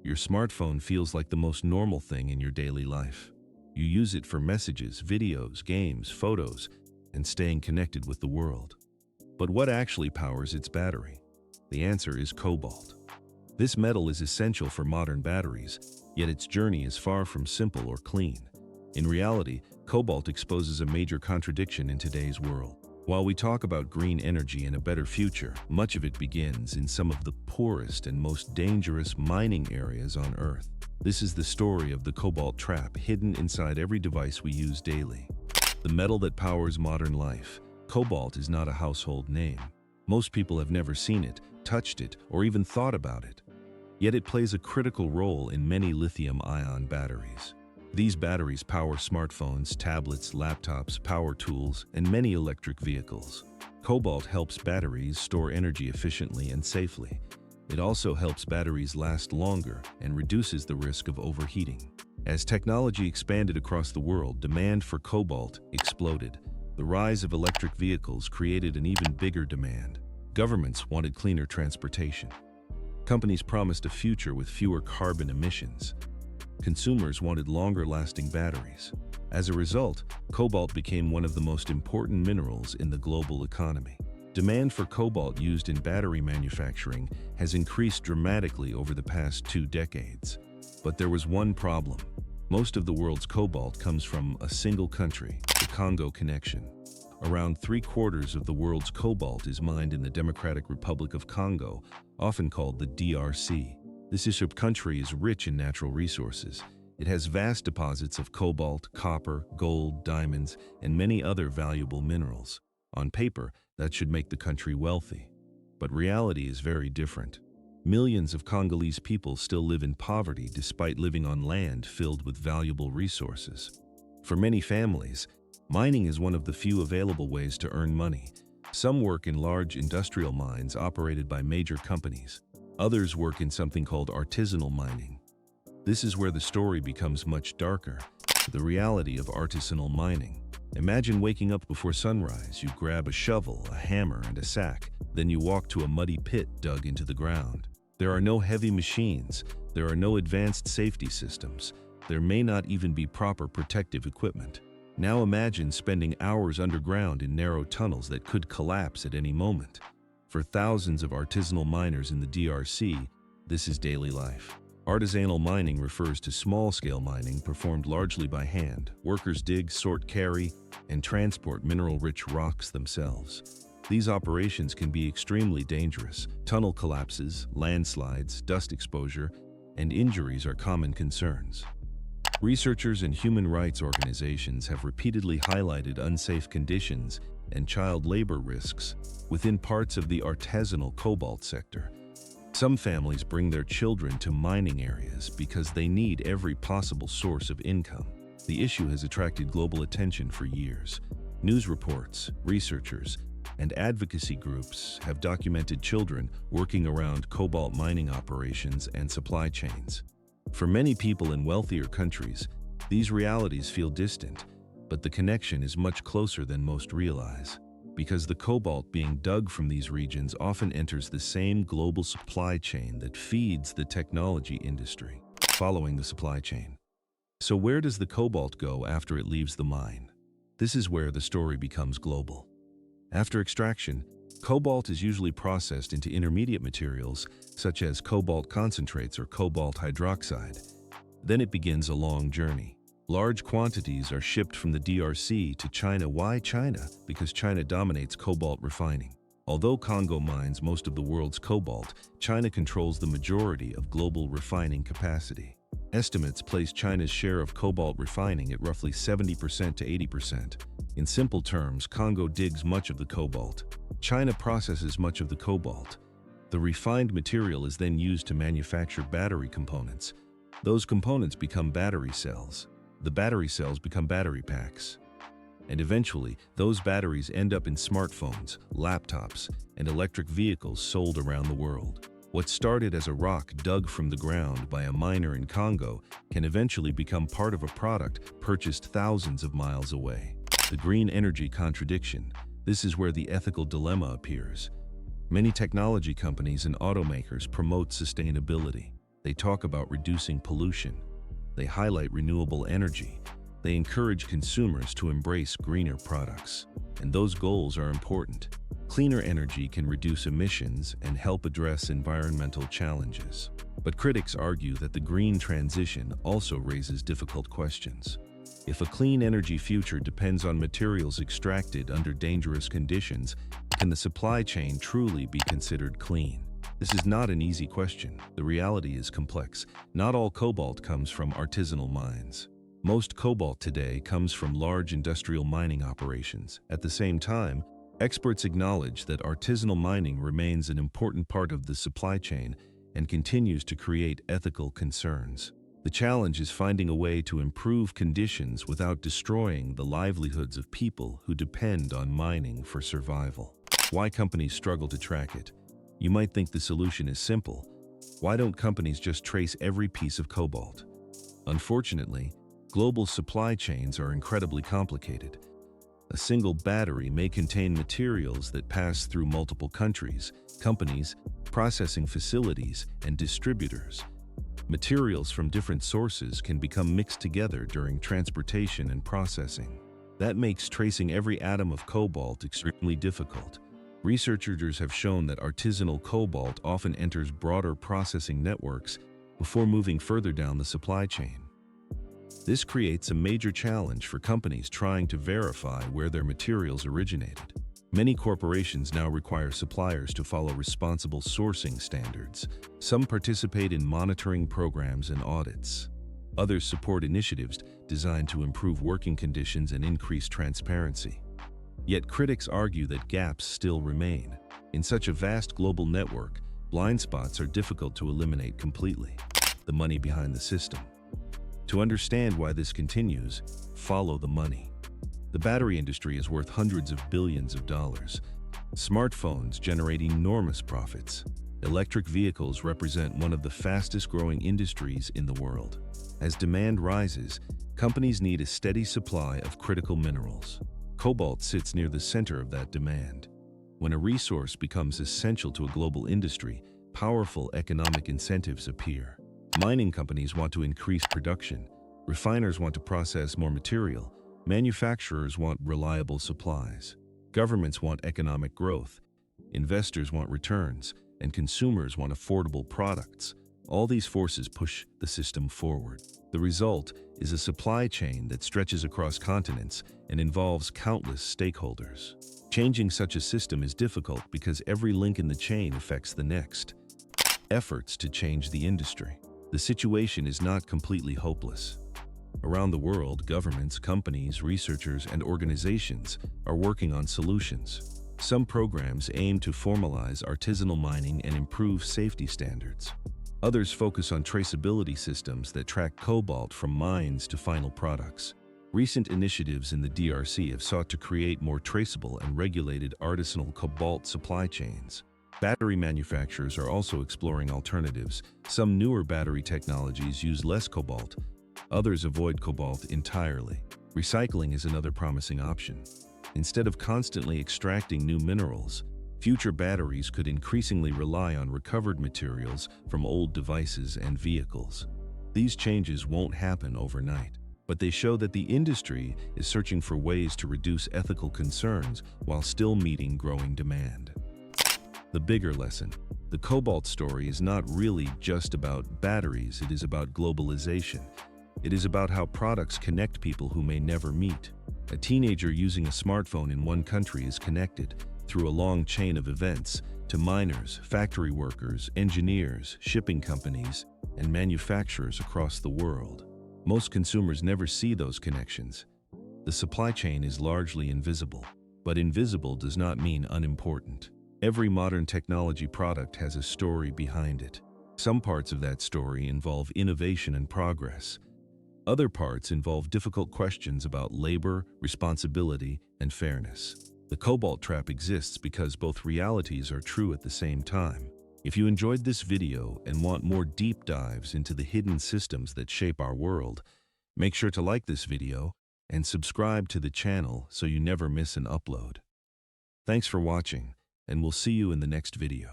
your smartphone feels like the most normal thing in your daily life. You use it for messages, videos, games, photos, and staying connected with the world. But what actually powers its battery? The answer is cobalt. This metal is essential for modern batteries, yet its journey is far from simple or clean. In reality, cobalt exposes a major contradiction in today's world. While we talk about green energy and a better future, much of it begins in some of the poorest and most dangerous mining areas on Earth. This is the story of the cobalt trap hidden inside every device we use daily. The metal that powers modern life. Cobalt is not a household name. Most people have never seen it, touched it, or even thought about it. Yet it plays a critical role in many lithium-ion batteries. These batteries power smartphones, tablets, laptops, power tools, and many electric vehicles. Cobalt helps batteries store energy efficiently and safely. It also helps batteries last longer and reduces the risk of overheating. As technology expanded across the world, demand for cobalt exploded. The rise of electric vehicles created an even bigger demand. Governments wanted cleaner transportation. Companies promised a future with fewer carbon emissions. Consumers wanted longer-lasting batteries. As a result, cobalt became one of the most important minerals in the global economy. Demand for cobalt used in battery manufacturing has increased dramatically over the past 2 decades. But there was one problem. Most of the world's cobalt comes from a single country, the Congo connection. Around 3/4 of the world's cobalt is mined in the Democratic Republic of Congo, often called the DRC. This country is rich in natural resources. It has vast deposits of cobalt, copper, gold, diamonds, and many other valuable minerals. On paper, that should make the country wealthy. But reality is very different. Millions of Congolese people still live in poverty despite living on land filled with valuable resources. For many families, mining is one of the few available ways to earn money. Some work in large industrial mines operated by major companies. Others work in something called artisanal mining. This is where the story becomes much darker, the reality of artisanal mining. Imagine waking up before sunrise. You grab a shovel, a hammer, and a sack. Then you walk to a muddy pit dug into the ground. There are no heavy machines. There are no advanced safety systems. There may not even be proper protective equipment. Now imagine spending hours underground in narrow tunnels that could collapse at any moment. For thousands of artisanal miners in the DRC, this is daily life. Artisanal mining refers to small-scale mining performed largely by hand. Workers dig, sort, carry, and transport mineral-rich rocks themselves. These operations can be extremely dangerous. Tunnel collapses, landslides, dust exposure, and injuries are common concerns. Researchers and human rights organizations have repeatedly highlighted unsafe conditions and child labor risks within parts of the artisanal cobalt sector. Some families bring their children to mining areas because they need every possible source of income. The issue has attracted global attention for years. News reports, researchers, and advocacy groups have documented children working around cobalt mining operations and supply chains. For many people in wealthier countries, these realities feel distant, but the connection is much closer than most realize. Because the cobalt being dug from these regions often enters the same global supply chain that feeds the technology industry, following the supply chain. So where does the cobalt go after it leaves the mine? This is where the story becomes global. After extraction, cobalt is usually processed into intermediate materials such as cobalt concentrates or cobalt hydroxide. Then it begins a long journey. Large quantities are shipped from the DRC to China. Why China? Because China dominates cobalt refining. Although Congo mines most of the world's cobalt, China controls the majority of global refining capacity. Estimates place China's share of cobalt refining at roughly 70% to 80%. In simple terms, Congo digs much of the cobalt. China processes much of the cobalt. The refined material is then used to manufacture battery components. Those components become battery cells. The battery cells become battery packs. And eventually, those batteries end up in smartphones, laptops, and electric vehicles sold around the world. What started as a rock dug from the ground by a miner in Congo can eventually become part of a product purchased thousands of miles away. The green energy contradiction. This is where the ethical dilemma appears. Many technology companies and automakers promote sustainability. They talk about reducing pollution. They highlight renewable energy. They encourage consumers to embrace greener products. And those goals are important. Cleaner energy can reduce emissions and help address environmental challenges. But critics argue that the green transition also raises difficult questions. If a clean energy future depends on materials extracted under dangerous conditions, can the supply chain truly be considered clean? This is not an easy question. The reality is complex. Not all cobalt comes from artisanal mines. Most cobalt today comes from large industrial mining operations. At the same time, experts acknowledge that artisanal mining remains an important part of the supply chain and continues to create ethical concerns. The challenge is finding a way to improve conditions without destroying the livelihoods of people who depend on mining for survival. Why companies struggle to track it? You might think the solution is simple. Why don't companies just trace every piece of cobalt? Unfortunately, global supply chains are incredibly complicated. A single battery may contain materials that pass through multiple countries, companies, processing facilities, and distributors. Materials from different sources can become mixed together during transportation and processing. That makes tracing every atom of cobalt extremely difficult. Researchers have shown that artisanal cobalt often enters broader processing networks before moving further down the supply chain. This creates a major challenge for companies trying to verify where their materials originated. Many corporations now require suppliers to follow responsible sourcing standards. Some participate in monitoring programs and audits. Others support initiatives designed to improve working conditions and increase transparency. Yet critics argue that gaps still remain. In such a vast global network, blind spots are difficult to eliminate completely. The money behind the system. To understand why this continues, follow the money. The battery industry is worth hundreds of billions of dollars. Smartphones generate enormous profits. Electric vehicles represent one of the fastest growing industries in the world. As demand rises, companies need a steady supply of critical minerals. Cobalt sits near the center of that demand. When a resource becomes essential to a global industry, powerful economic incentives appear. Mining companies want to increase production. Refiners want to process more material. Manufacturers want reliable supplies. Governments want economic growth. Investors want returns. And consumers want affordable products. All these forces push the system forward. The result is a supply chain that stretches across continents and involves countless stakeholders. Changing such a system is difficult because every link in the chain affects the next. Efforts to change the industry. The situation is not completely hopeless. Around the world, governments, companies, researchers, and organizations are working on solutions. Some programs aim to formalize artisanal mining and improve safety standards. Others focus on traceability systems that track cobalt from mines to final products. Recent initiatives in the DRC have sought to create more traceable and regulated artisanal cobalt supply chains. Battery manufacturers are also exploring alternatives. Some newer battery technologies use less cobalt. Others avoid cobalt entirely. Recycling is another promising option. Instead of constantly extracting new minerals, future batteries could increasingly rely on recovered materials from old devices and vehicles. These changes won't happen overnight, but they show that the industry is searching for ways to reduce ethical concerns while still meeting growing demand. The bigger lesson. The cobalt story is not really just about batteries, it is about globalization. It is about how products connect people who may never meet. A teenager using a smartphone in one country is connected, through a long chain of events, to miners, factory workers, engineers, shipping companies, and manufacturers across the world. Most consumers never see those connections. The supply chain is largely invisible, but invisible does not mean unimportant. Every modern technology product has a story behind it. Some parts of that story involve innovation and progress. Other parts involve difficult questions about labor, responsibility, and fairness. The cobalt trap exists because both realities are true at the same time. If you enjoyed this video and want more deep dives into the hidden systems that shape our world, make sure to like this video and subscribe to the channel so you never miss an upload. Thanks for watching, and we'll see you in the next video.